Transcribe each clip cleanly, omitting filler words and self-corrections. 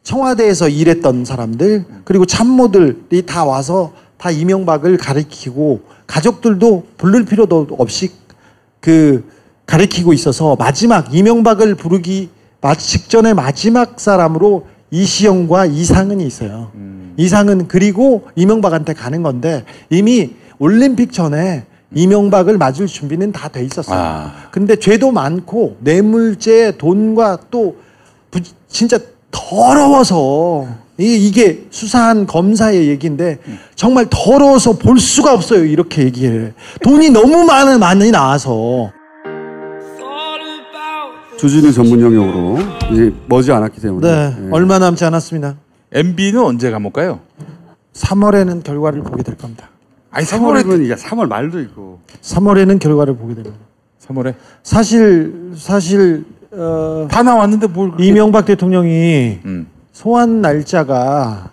청와대에서 일했던 사람들 그리고 참모들이 다 와서 다 이명박을 가리키고 가족들도 부를 필요도 없이 가리키고 있어서 마지막 이명박을 부르기 직전에 마지막 사람으로 이시영과 이상은이 있어요. 이상은 그리고 이명박한테 가는 건데 이미 올림픽 전에 이명박을 맞을 준비는 다 돼 있었어요. 근데 죄도 많고 뇌물죄 돈과 또 진짜 더러워서 이게 수사한 검사의 얘기인데 정말 더러워서 볼 수가 없어요. 이렇게 얘기해. 돈이 너무 많이 나와서. 주진우 전문 영역으로 이제 머지 않았기 때문에. 네, 얼마 남지 않았습니다. MB는 언제 감옥 가요? 3월에는 결과를 보게 될 겁니다. 아니 3월이면 이제 3월 말도 있고. 3월에는 결과를 보게 됩니다. 3월에? 사실 다 나왔는데 뭘 이명박 대통령이 소환 날짜가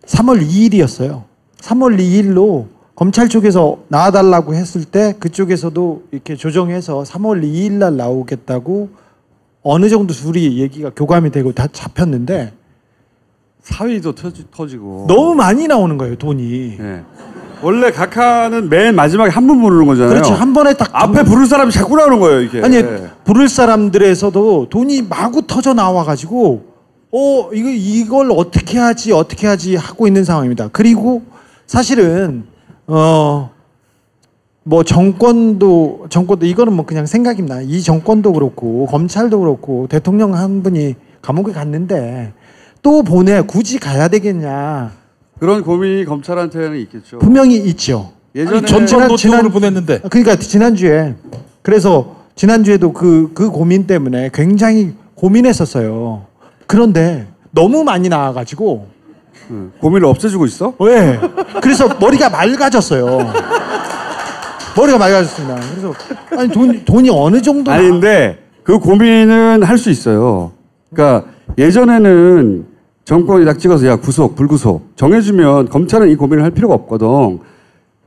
3월 2일이었어요. 3월 2일로 검찰 쪽에서 나와달라고 했을 때 그쪽에서도 이렇게 조정해서 3월 2일 날 나오겠다고 어느 정도 둘이 얘기가 교감이 되고 다 잡혔는데 사위도 터지고 너무 많이 나오는 거예요, 돈이. 네. 원래 각하는 맨 마지막에 한 번 부르는 거잖아요. 그렇죠. 한 번에 딱 앞에 부를 사람이 자꾸 나오는 거예요, 이게. 아니, 부를 사람들에서도 돈이 마구 터져 나와 가지고 이걸 어떻게 하지 하고 있는 상황입니다. 그리고 사실은 뭐 정권도 이거는 뭐 그냥 생각입니다. 이 정권도 그렇고 검찰도 그렇고 대통령 한 분이 감옥에 갔는데 또 굳이 가야 되겠냐. 그런 고민이 검찰한테는 있겠죠. 분명히 있죠. 예전에 전도 지난을 보냈는데. 그러니까 지난주에도 그 고민 때문에 굉장히 고민했었어요. 그런데 너무 많이 나와가지고 고민을 없애주고 있어? 왜? 그래서 머리가 맑아졌어요. 머리가 맑아졌습니다. 그래서 아니 돈이 어느 정도? 아닌데 그 고민은 할 수 있어요. 그러니까 예전에는 정권이 딱 찍어서 야 구속 불구속 정해주면 검찰은 이 고민을 할 필요가 없거든.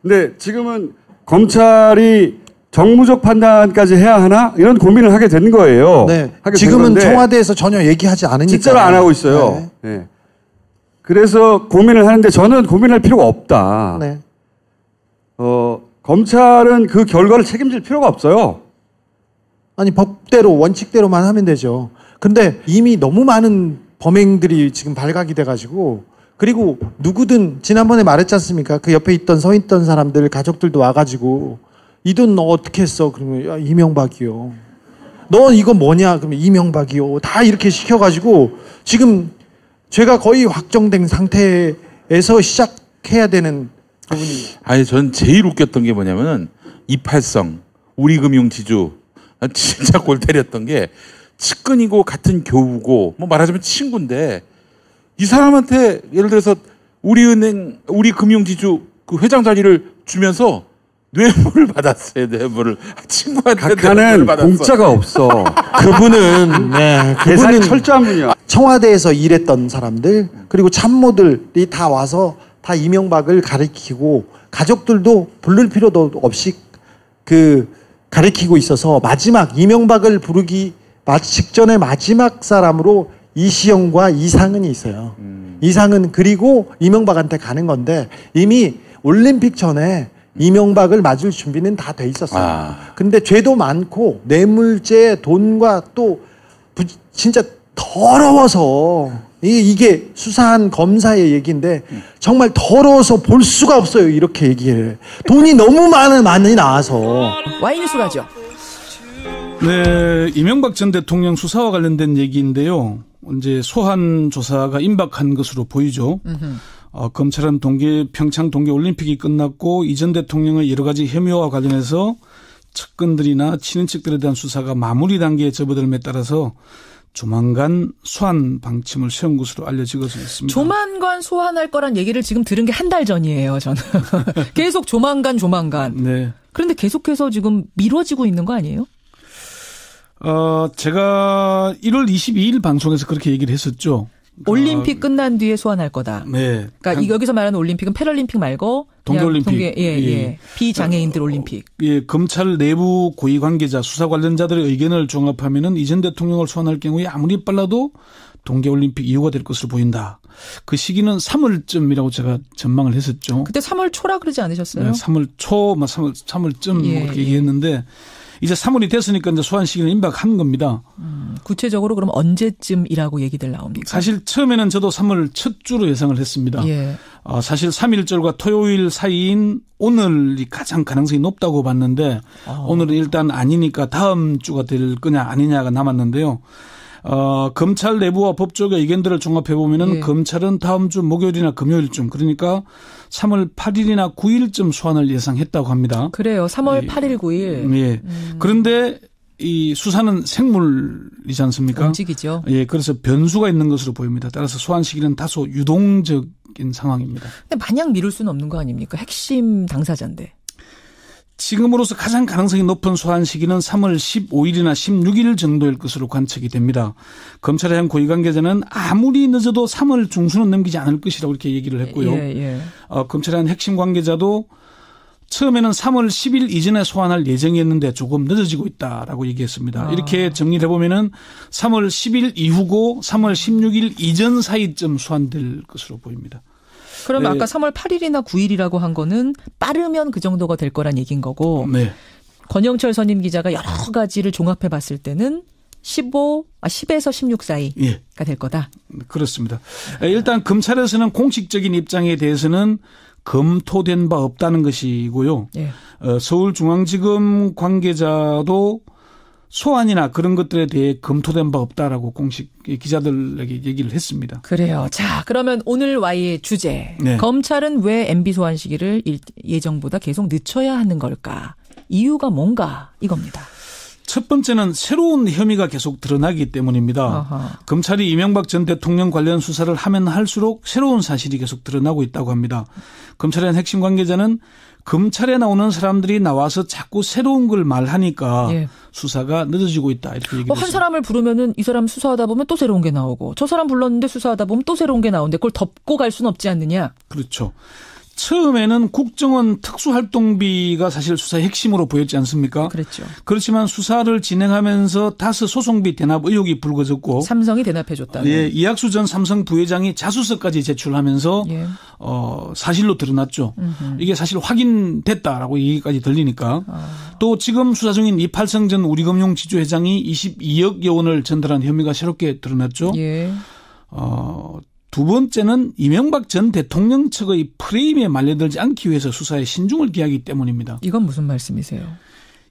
근데 지금은 검찰이 정무적 판단까지 해야 하나 이런 고민을 하게 된 거예요. 네. 지금은 청와대에서 전혀 얘기하지 않으니까. 진짜로 안 하고 있어요. 네. 네. 그래서 고민을 하는데 저는 고민할 필요가 없다. 네. 검찰은 그 결과를 책임질 필요가 없어요. 아니 법대로 원칙대로만 하면 되죠. 근데 이미 너무 많은 범행들이 지금 발각이 돼가지고 그리고 누구든 지난번에 말했지 않습니까? 그 옆에 서 있던 사람들 가족들도 와가지고 이 돈 너 어떻게 했어? 그러면 야, 이명박이요. 너 이거 뭐냐? 그러면 이명박이요. 다 이렇게 시켜가지고 지금 죄가 거의 확정된 상태에서 시작해야 되는 부분이. 아니 전 제일 웃겼던 게 뭐냐면은 이팔성 우리금융지주 진짜 골 때렸던 게 측근이고 같은 교우고 뭐 말하자면 친구인데 이 사람한테 예를 들어서 우리은행 우리금융지주 그 회장 자리를 주면서 뇌물을 받았어요. 뇌물을 친구한테 각하는 공짜가 없어. 그분은 계산이 철저한 분이야. 청와대에서 일했던 사람들 그리고 참모들이 다 와서 다 이명박을 가리키고 가족들도 부를 필요도 없이 가리키고 있어서 마지막 이명박을 부르기 직전에 마지막 사람으로 이시영과 이상은이 있어요. 이상은 그리고 이명박한테 가는 건데 이미 올림픽 전에 이명박을 맞을 준비는 다 돼 있었어요. 근데 죄도 많고 뇌물죄 돈과 또 진짜 더러워서 이게 수사한 검사의 얘기인데 정말 더러워서 볼 수가 없어요. 이렇게 얘기해. 돈이 너무 많이 나와서. 와이뉴스 가죠. 네, 이명박 전 대통령 수사와 관련된 얘기인데요. 이제 소환 조사가 임박한 것으로 보이죠. 검찰은 평창 동계올림픽이 끝났고 이 전 대통령의 여러 가지 혐의와 관련해서 측근들이나 친인척들에 대한 수사가 마무리 단계에 접어들음에 따라서 조만간 소환 방침을 세운 것으로 알려지고 있습니다. 조만간 소환할 거란 얘기를 지금 들은 게 한 달 전이에요, 저는. 계속 조만간. 네. 그런데 계속해서 지금 미뤄지고 있는 거 아니에요? 제가 1월 22일 방송에서 그렇게 얘기를 했었죠. 올림픽 끝난 뒤에 소환할 거다. 네. 그러니까 여기서 말하는 올림픽은 패럴림픽 말고 동계올림픽. 비장애인들 올림픽. 예, 검찰 내부 고위 관계자, 수사 관련자들의 의견을 종합하면은 이 전 대통령을 소환할 경우에 아무리 빨라도 동계올림픽 이후가 될 것으로 보인다. 그 시기는 3월쯤이라고 제가 전망을 했었죠. 그때 3월 초라 그러지 않으셨어요? 네, 3월 초, 3월쯤 예, 그렇게 얘기했는데 이제 3월이 됐으니까 이제 소환 시기는 임박한 겁니다. 구체적으로 그럼 언제쯤이라고 얘기들 나옵니까? 사실 처음에는 저도 3월 첫 주로 예상을 했습니다. 예. 사실 3.1절과 토요일 사이인 오늘이 가장 가능성이 높다고 봤는데 오늘은 일단 아니니까 다음 주가 될 거냐 아니냐가 남았는데요. 검찰 내부와 법조계 의견들을 종합해 보면은 예. 검찰은 다음 주 목요일이나 금요일쯤 그러니까 3월 8일이나 9일쯤 소환을 예상했다고 합니다. 그래요. 3월 예. 8일, 9일. 예. 그런데 이 수사는 생물이지 않습니까? 움직이죠. 예. 그래서 변수가 있는 것으로 보입니다. 따라서 소환 시기는 다소 유동적인 상황입니다. 근데 마냥 미룰 수는 없는 거 아닙니까? 핵심 당사자인데. 지금으로서 가장 가능성이 높은 소환 시기는 3월 15일이나 16일 정도일 것으로 관측이 됩니다. 검찰의 한 고위 관계자는 아무리 늦어도 3월 중순은 넘기지 않을 것이라고 이렇게 얘기를 했고요. 예. 검찰의 한 핵심 관계자도 처음에는 3월 10일 이전에 소환할 예정이었는데 조금 늦어지고 있다라고 얘기했습니다. 이렇게 정리를 해보면은 3월 10일 이후고 3월 16일 이전 사이쯤 소환될 것으로 보입니다. 그러면 네. 아까 3월 8일이나 9일이라고 한 거는 빠르면 그 정도가 될 거란 얘기인 거고 네. 권영철 선임 기자가 여러 가지를 종합해 봤을 때는 10에서 16 사이가 예. 될 거다. 그렇습니다. 일단 검찰에서는 공식적인 입장에 대해서는 검토된 바 없다는 것이고요. 예. 서울중앙지검 관계자도 소환이나 그런 것들에 대해 검토된 바 없다라고 공식 기자들에게 얘기를 했습니다. 그래요. 자, 그러면 오늘 와의 주제. 네. 검찰은 왜 MB 소환 시기를 예정보다 계속 늦춰야 하는 걸까? 이유가 뭔가 이겁니다. 첫 번째는 새로운 혐의가 계속 드러나기 때문입니다. 아하. 검찰이 이명박 전 대통령 관련 수사를 하면 할수록 새로운 사실이 계속 드러나고 있다고 합니다. 검찰의 한 핵심 관계자는 검찰에 나오는 사람들이 나와서 자꾸 새로운 걸 말하니까 예. 수사가 늦어지고 있다 이렇게 얘기를 한 했습니다. 사람을 부르면은 이 사람 수사하다 보면 또 새로운 게 나오고 저 사람 불렀는데 수사하다 보면 또 새로운 게 나오는데 그걸 덮고 갈 수는 없지 않느냐. 그렇죠. 처음에는 국정원 특수활동비가 사실 수사의 핵심으로 보였지 않습니까? 그랬죠. 그렇지만 수사를 진행하면서 다수 소송비 대납 의혹이 불거졌고 삼성이 대납해줬다는. 예, 이학수 전 삼성 부회장이 자수서까지 제출하면서 예. 사실로 드러났죠. 이게 사실 확인됐다라고 얘기까지 들리니까 또 지금 수사 중인 이팔성 전 우리금융지주 회장이 22억여 원을 전달한 혐의가 새롭게 드러났죠. 예. 두 번째는 이명박 전 대통령 측의 프레임에 말려들지 않기 위해서 수사에 신중을 기하기 때문입니다. 이건 무슨 말씀이세요?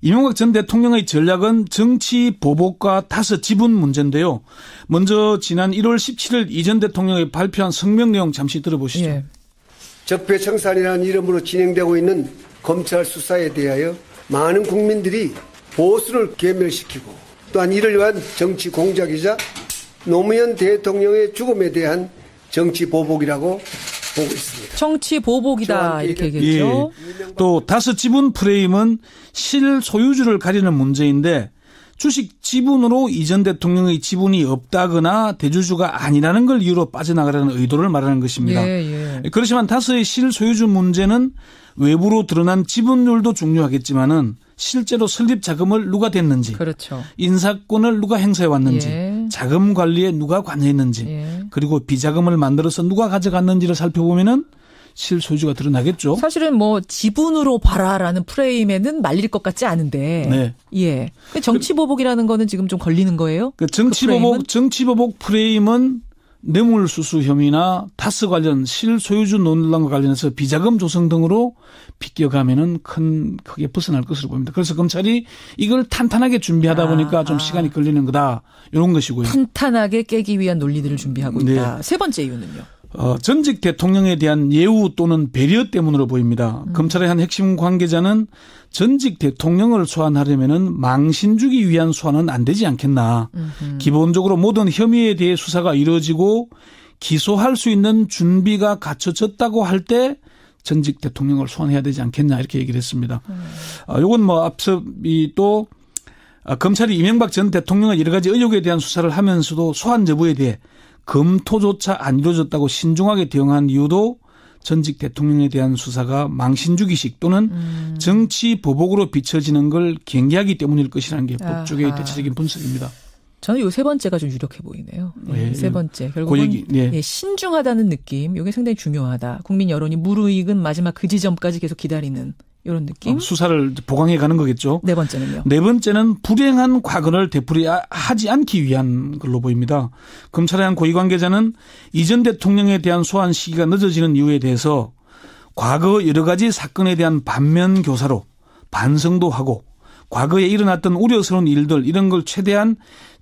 이명박 전 대통령의 전략은 정치 보복과 다스 지분 문제인데요. 먼저 지난 1월 17일 이 전 대통령이 발표한 성명 내용 잠시 들어보시죠. 예. 적폐청산이라는 이름으로 진행되고 있는 검찰 수사에 대하여 많은 국민들이 보수를 괴멸시키고 또한 이를 위한 정치 공작이자 노무현 대통령의 죽음에 대한 정치 보복이라고 보고 있습니다. 정치 보복이다 이렇게 얘기했죠. 예. 또 다스 지분 프레임은 실소유주를 가리는 문제인데 주식 지분으로 이 전 대통령의 지분이 없다거나 대주주가 아니라는 걸 이유로 빠져나가라는 의도를 말하는 것입니다. 예. 그렇지만 다스의 실소유주 문제는 외부로 드러난 지분율도 중요하겠지만은 실제로 설립 자금을 누가 댔는지, 그렇죠. 인사권을 누가 행사해 왔는지, 예. 자금 관리에 누가 관여했는지, 예. 그리고 비자금을 만들어서 누가 가져갔는지를 살펴보면은 실소유주가 드러나겠죠. 사실은 뭐 지분으로 봐라라는 프레임에는 말릴 것 같지 않은데. 네. 예. 정치 보복이라는 거는 지금 좀 걸리는 거예요? 그 정치보복 프레임은 뇌물수수 혐의나 다스 관련 실소유주 논란과 관련해서 비자금 조성 등으로 비껴가면은 크게 벗어날 것으로 보입니다. 그래서 검찰이 이걸 탄탄하게 준비하다 보니까 좀 시간이 걸리는 거다. 이런 것이고요. 탄탄하게 깨기 위한 논리들을 준비하고 있다. 네. 세 번째 이유는요? 전직 대통령에 대한 예우 또는 배려 때문으로 보입니다. 검찰의 한 핵심 관계자는 전직 대통령을 소환하려면은 망신 주기 위한 소환은 안 되지 않겠나. 기본적으로 모든 혐의에 대해 수사가 이루어지고 기소할 수 있는 준비가 갖춰졌다고 할 때 전직 대통령을 소환해야 되지 않겠냐 이렇게 얘기를 했습니다. 요건 뭐 앞서 또 검찰이 이명박 전 대통령의 여러 가지 의혹에 대한 수사를 하면서도 소환 여부에 대해 검토조차 안 이루어졌다고 신중하게 대응한 이유도 전직 대통령에 대한 수사가 망신주기식 또는 정치 보복으로 비춰지는 걸 경계하기 때문일 것이라는 게 법조계의 대체적인 분석입니다. 저는 요 세 번째가 좀 유력해 보이네요. 네, 네. 세 번째. 결국은 얘기, 네. 예, 신중하다는 느낌. 이게 상당히 중요하다. 국민 여론이 무르익은 마지막 그 지점까지 계속 기다리는 이런 느낌. 수사를 보강해 가는 거겠죠. 네 번째는요. 네 번째는 불행한 과거를 되풀이하지 않기 위한 걸로 보입니다. 검찰의 한 고위 관계자는 이전 대통령에 대한 소환 시기가 늦어지는 이유에 대해서 과거 여러 가지 사건에 대한 반면 교사로 반성도 하고 과거에 일어났던 우려스러운 일들 이런 걸 최대한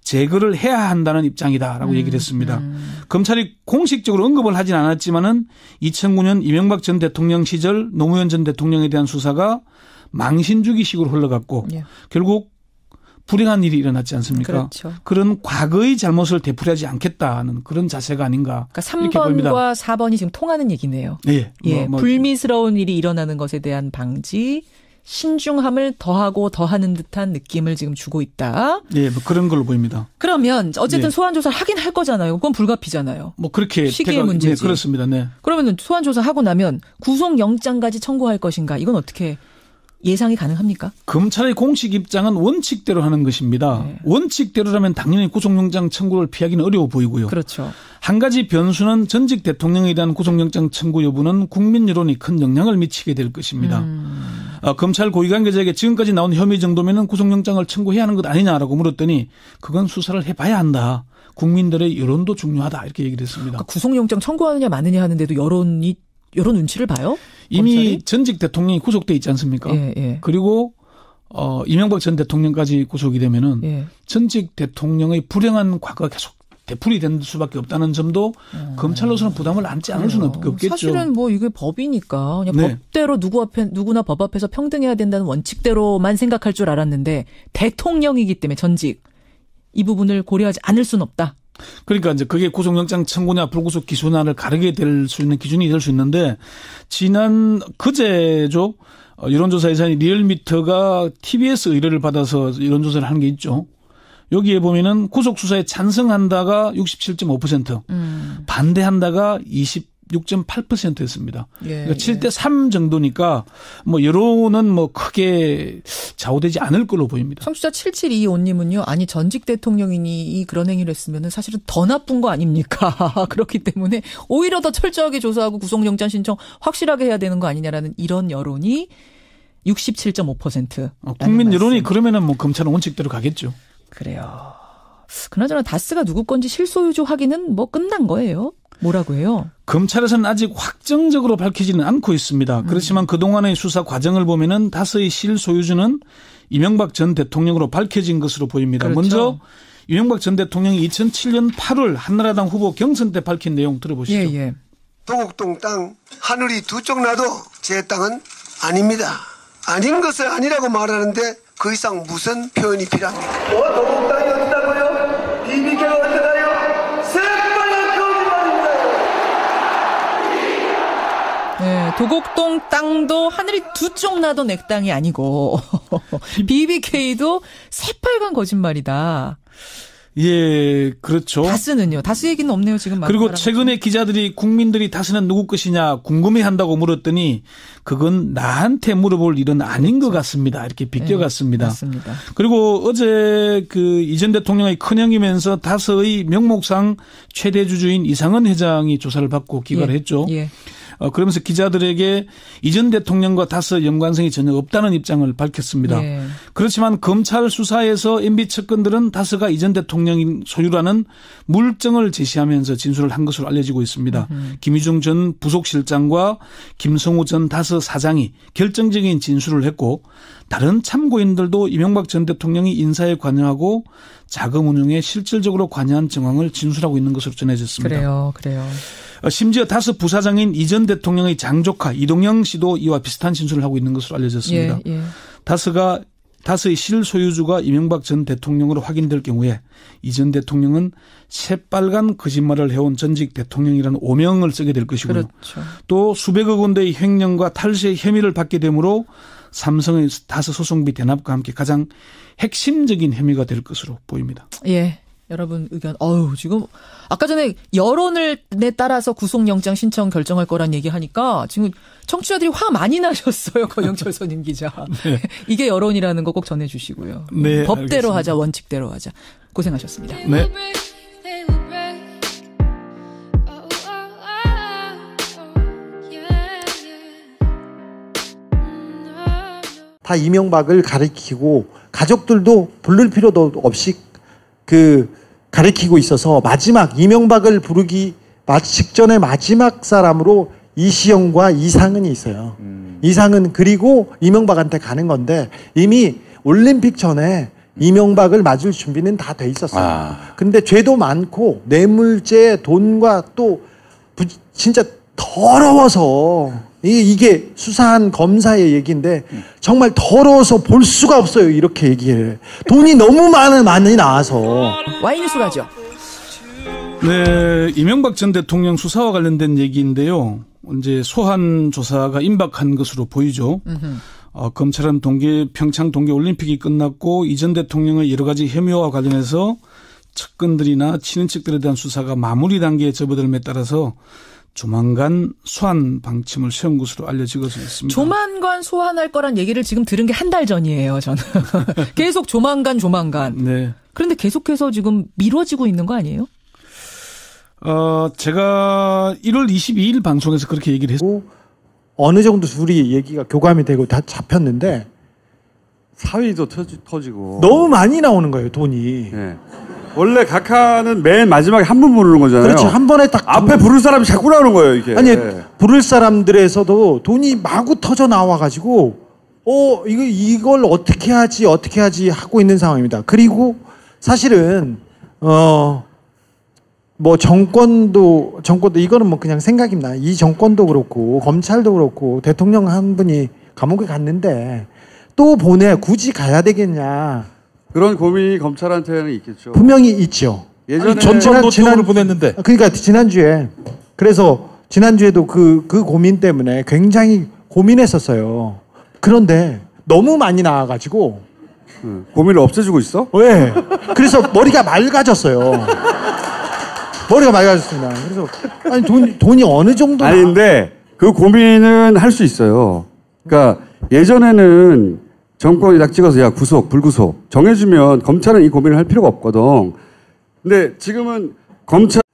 제거를 해야 한다는 입장이다라고 얘기를 했습니다. 검찰이 공식적으로 언급을 하진 않았지만은 2009년 이명박 전 대통령 시절 노무현 전 대통령에 대한 수사가 망신주기식으로 흘러갔고 예. 결국 불행한 일이 일어났지 않습니까? 그렇죠. 그런 과거의 잘못을 되풀이하지 않겠다는 그런 자세가 아닌가. 그러니까 이렇게 보입니다. 3번과 4번이 지금 통하는 얘기네요. 예. 예, 불미스러운 일이 일어나는 것에 대한 방지, 신중함을 더하고 더하는 듯한 느낌을 지금 주고 있다. 예, 뭐 그런 걸로 보입니다. 그러면 어쨌든 네. 소환 조사를 하긴 할 거잖아요. 그건 불가피잖아요. 뭐 그렇게 시기의 문제지. 네, 그렇습니다. 네. 그러면 소환 조사하고 나면 구속 영장까지 청구할 것인가? 이건 어떻게 예상이 가능합니까? 검찰의 공식 입장은 원칙대로 하는 것입니다. 네. 원칙대로라면 당연히 구속영장 청구를 피하기는 어려워 보이고요. 그렇죠. 한 가지 변수는 전직 대통령에 대한 구속영장 청구 여부는 국민 여론이 큰 영향을 미치게 될 것입니다. 검찰 고위 관계자에게 지금까지 나온 혐의 정도면은 구속영장을 청구해야 하는 것 아니냐라고 물었더니 그건 수사를 해봐야 한다. 국민들의 여론도 중요하다 이렇게 얘기를 했습니다. 그러니까 구속영장 청구하느냐 마느냐 하는데도 여론 눈치를 봐요? 이미 검찰이? 전직 대통령이 구속돼 있지 않습니까? 예, 예. 그리고 이명박 전 대통령까지 구속이 되면은 예. 전직 대통령의 불행한 과거가 계속 되풀이될 수밖에 없다는 점도 검찰로서는 부담을 안지 않을 수는 없겠죠. 사실은 뭐 이게 법이니까 그냥 네. 법대로 누구나 법 앞에서 평등해야 된다는 원칙대로만 생각할 줄 알았는데 대통령이기 때문에 전직 이 부분을 고려하지 않을 수는 없다. 그러니까 이제 그게 구속영장 청구냐 불구속 기소냐를 가르게 될 수 있는 기준이 될 수 있는데 지난 그제죠. 여론조사 회사인 리얼미터가 TBS 의뢰를 받아서 여론조사를 하는 게 있죠. 여기에 보면은 구속수사에 찬성한다가 67.5%, 반대한다가 26.8%였습니다. 예, 그러니까 7대3 정도니까 뭐 여론은 뭐 크게 좌우되지 않을 걸로 보입니다. 청취자 7725님은요. 아니 전직 대통령이니 그런 행위를 했으면 사실은 더 나쁜 거 아닙니까? 그렇기 때문에 오히려 더 철저하게 조사하고 구속영장 신청 확실하게 해야 되는 거 아니냐라는 이런 여론이 67.5%. 국민 여론이 그러면은 뭐 검찰은 원칙대로 가겠죠. 그래요. 그나저나 다스가 누구 건지 실소유주 확인은 뭐 끝난 거예요? 뭐라고 해요? 검찰에서는 아직 확정적으로 밝히지는 않고 있습니다. 그렇지만 그동안의 수사 과정을 보면은 다스의 실소유주는 이명박 전 대통령으로 밝혀진 것으로 보입니다. 그렇죠. 먼저 이명박 전 대통령이 2007년 8월 한나라당 후보 경선 때 밝힌 내용 들어보시죠. 예, 예. 도곡동 땅 하늘이 두 쪽 나도 제 땅은 아닙니다. 아닌 것을 아니라고 말하는데 그 이상 무슨 표현이 필요합니까? 도곡 땅이 어디다고요? BBK가 어디다요? 새빨간 거짓말입니다. 네, 도곡동 땅도 하늘이 두 쪽 나도 내 땅이 아니고 BBK도 새빨간 거짓말이다. 예, 그렇죠. 다스는요. 다스 얘기는 없네요. 지금. 그리고 최근에 기자들이 국민들이 다스는 누구 것이냐 궁금해한다고 물었더니 그건 나한테 물어볼 일은 아닌 것 같습니다. 이렇게 비껴갔습니다. 네, 맞습니다. 그리고 어제 그 이전 대통령의 큰형이면서 다스의 명목상 최대 주주인 이상은 회장이 조사를 받고 귀가를 했죠. 예. 그러면서 기자들에게 이전 대통령과 다스 연관성이 전혀 없다는 입장을 밝혔습니다. 예. 그렇지만 검찰 수사에서 MB 측근들은 다스가 이전 대통령인 소유라는 물증을 제시하면서 진술을 한 것으로 알려지고 있습니다. 김희중 전 부속실장과 김성우 전 다스 사장이 결정적인 진술을 했고 다른 참고인들도 이명박 전 대통령이 인사에 관여하고 자금 운용에 실질적으로 관여한 정황을 진술하고 있는 것으로 전해졌습니다. 그래요. 심지어 다스 부사장인 이전 대통령의 장조카 이동영 씨도 이와 비슷한 진술을 하고 있는 것으로 알려졌습니다. 예. 다스의 실소유주가 이명박 전 대통령으로 확인될 경우에 이전 대통령은 새빨간 거짓말을 해온 전직 대통령이라는 오명을 쓰게 될 것이고요. 그렇죠. 또 수백억 원대의 횡령과 탈세 혐의를 받게 되므로 삼성의 다스 소송비 대납과 함께 가장 핵심적인 혐의가 될 것으로 보입니다. 예. 여러분 의견. 지금 아까 전에 여론에 따라서 구속영장 신청 결정할 거란 얘기하니까 지금 청취자들이 화 많이 나셨어요. 권영철 선임 기자. 네. 이게 여론이라는 거 꼭 전해주시고요. 네, 법대로 알겠습니다. 하자. 원칙대로 하자. 고생하셨습니다. 네. 다 이명박을 가리키고 가족들도 부를 필요도 없이 가리키고 있어서 마지막 이명박을 부르기 직전에 마지막 사람으로 이시영과 이상은이 있어요. 이상은 그리고 이명박한테 가는 건데 이미 올림픽 전에 이명박을 맞을 준비는 다 돼 있었어요. 근데 죄도 많고 뇌물죄, 돈과 또 진짜 더러워서 이게 수사한 검사의 얘기인데 정말 더러워서 볼 수가 없어요. 이렇게 얘기해. 돈이 너무 많이 나와서. 와이뉴스 가죠. 네, 이명박 전 대통령 수사와 관련된 얘기인데요. 이제 소환 조사가 임박한 것으로 보이죠. 검찰은 평창 동계올림픽이 끝났고 이 전 대통령의 여러 가지 혐의와 관련해서 측근들이나 친인척들에 대한 수사가 마무리 단계에 접어들음에 따라서 조만간 소환 방침을 세운 것으로 알려지고 있습니다. 조만간 소환할 거란 얘기를 지금 들은 게 한 달 전이에요, 저는. 계속 조만간. 네. 그런데 계속해서 지금 미뤄지고 있는 거 아니에요? 제가 1월 22일 방송에서 그렇게 얘기를 했고 어느 정도 둘이 얘기가 교감이 되고 다 잡혔는데 사위도 터지고 너무 많이 나오는 거예요, 돈이. 네. 원래 각하는 맨 마지막에 한 번 부르는 거잖아요. 그렇죠. 한 번에 딱 앞에 부를 사람이 자꾸 나오는 거예요, 이게. 아니, 부를 사람들에서도 돈이 마구 터져 나와 가지고 이걸 어떻게 하지 하고 있는 상황입니다. 그리고 사실은 뭐 정권도 이거는 뭐 그냥 생각입니다. 이 정권도 그렇고 검찰도 그렇고 대통령 한 분이 감옥에 갔는데 또 굳이 가야 되겠냐. 그런 고민이 검찰한테는 있겠죠. 분명히 있죠. 예전에 전권도청으로 보냈는데. 그러니까 지난주에 지난주에도 그 고민 때문에 굉장히 고민했었어요. 그런데 너무 많이 나와가지고 고민을 없애주고 있어? 왜? 그래서 머리가 맑아졌어요. 머리가 맑아졌습니다. 그래서 아니 돈이 어느 정도? 아닌데 그 고민은 할 수 있어요. 그러니까 예전에는 정권이 딱 찍어서 야 구속 불구속 정해주면 검찰은 이 고민을 할 필요가 없거든. 근데 지금은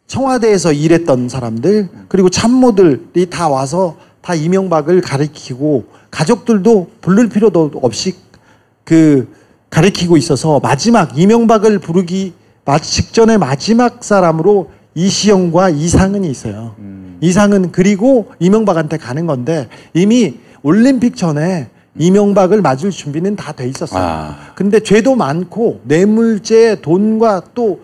청와대에서 일했던 사람들 그리고 참모들이 다 와서 다 이명박을 가리키고 가족들도 부를 필요도 없이 가리키고 있어서 마지막 이명박을 부르기 직전에 마지막 사람으로 이시영과 이상은이 있어요. 이상은 그리고 이명박한테 가는 건데 이미 올림픽 전에 이명박을 맞을 준비는 다 돼 있었어요. 근데 죄도 많고 뇌물죄, 돈과 또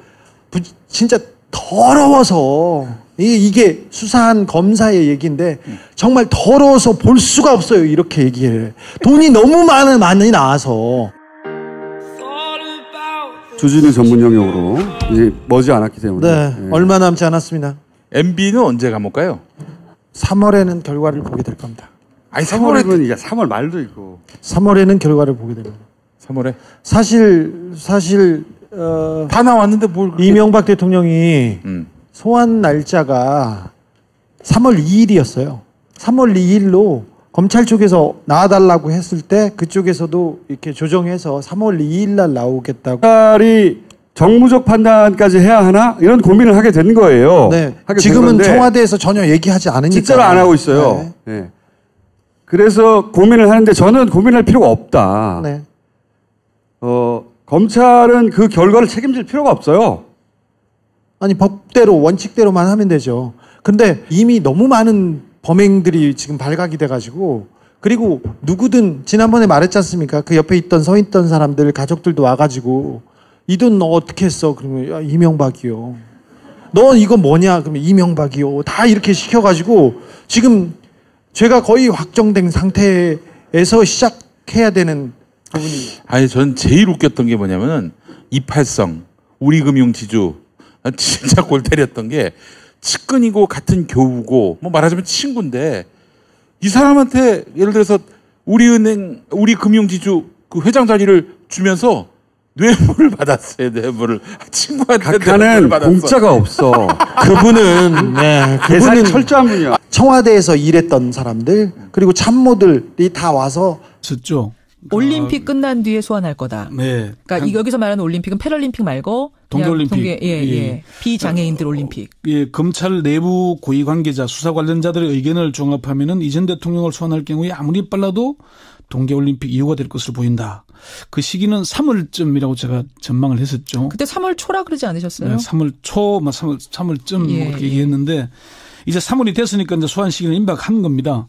진짜 더러워서 이게 수사한 검사의 얘기인데 정말 더러워서 볼 수가 없어요. 이렇게 얘기해. 돈이 너무 많이 나와서. 주진우 전문 영역으로 이제 머지않았기 때문에. 네, 얼마 남지 않았습니다. MB는 언제 감옥 가요? 3월에는 결과를 보게 될 겁니다. 아니 3월이면 이게 3월 말도 있고. 3월에는 결과를 보게 됩니다. 3월에? 사실 다 나왔는데 뭘 이명박 대통령이 소환 날짜가 3월 2일이었어요. 3월 2일로 검찰 쪽에서 나와달라고 했을 때 그쪽에서도 이렇게 조정해서 3월 2일 날 나오겠다고. 검찰이 정무적 판단까지 해야 하나? 이런 고민을 하게 된 거예요. 네. 지금은 청와대에서 전혀 얘기하지 않으니까. 진짜로 안 하고 있어요. 네. 네. 그래서 고민을 하는데 저는 고민할 필요가 없다. 네. 검찰은 그 결과를 책임질 필요가 없어요. 아니 법대로 원칙대로만 하면 되죠. 근데 이미 너무 많은 범행들이 지금 발각이 돼가지고 그리고 누구든 지난번에 말했지 않습니까? 그 옆에 서 있던 사람들 가족들도 와가지고 이 돈 너 어떻게 했어? 그러면 야, 이명박이요. 너 이거 뭐냐? 그러면 이명박이요. 다 이렇게 시켜가지고 지금 죄가 거의 확정된 상태에서 시작해야 되는 부분이. 아니 전 제일 웃겼던 게 뭐냐면은 이팔성 우리금융지주 진짜 골 때렸던 게 측근이고 같은 교우고 뭐 말하자면 친구인데 이 사람한테 예를 들어서 우리금융지주 그 회장 자리를 주면서 뇌물을 받았어요. 뇌물을 친구한테 각하는 공짜가 없어. 그분은 계산이 철저한 분이야. 청와대에서 일했던 사람들 그리고 참모들이 다 와서 있었죠. 올림픽 끝난 뒤에 소환할 거다. 네. 그러니까 여기서 말하는 올림픽은 패럴림픽 말고 동계올림픽. 비장애인들 올림픽. 예, 검찰 내부 고위 관계자, 수사 관련자들의 의견을 종합하면은 이전 대통령을 소환할 경우에 아무리 빨라도 동계올림픽 이후가 될 것으로 보인다. 그 시기는 3월쯤이라고 제가 전망을 했었죠. 그때 3월 초라 그러지 않으셨어요? 네, 3월 초, 3월쯤 그렇게 얘기했는데 이제 3월이 됐으니까 이제 소환 시기는 임박한 겁니다.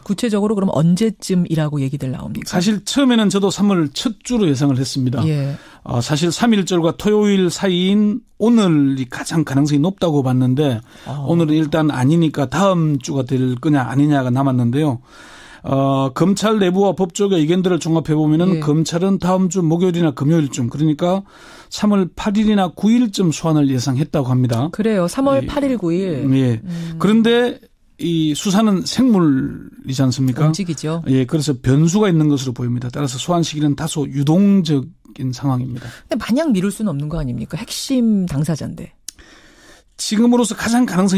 구체적으로 그럼 언제쯤이라고 얘기들 나옵니까? 사실 처음에는 저도 3월 첫 주로 예상을 했습니다. 예. 사실 3.1절과 토요일 사이인 오늘이 가장 가능성이 높다고 봤는데 오늘은 일단 아니니까 다음 주가 될 거냐 아니냐가 남았는데요. 검찰 내부와 법조계 의견들을 종합해 보면은 검찰은 다음 주 목요일이나 금요일쯤 그러니까 3월 8일이나 9일쯤 소환을 예상했다고 합니다. 그래요. 3월 8일 9일. 예. 그런데 이 수사는 생물이지 않습니까? 움직이죠. 예. 그래서 변수가 있는 것으로 보입니다. 따라서 소환 시기는 다소 유동적인 상황입니다. 근데 마냥 미룰 수는 없는 거 아닙니까? 핵심 당사자인데. 지금으로서 가장 가능성이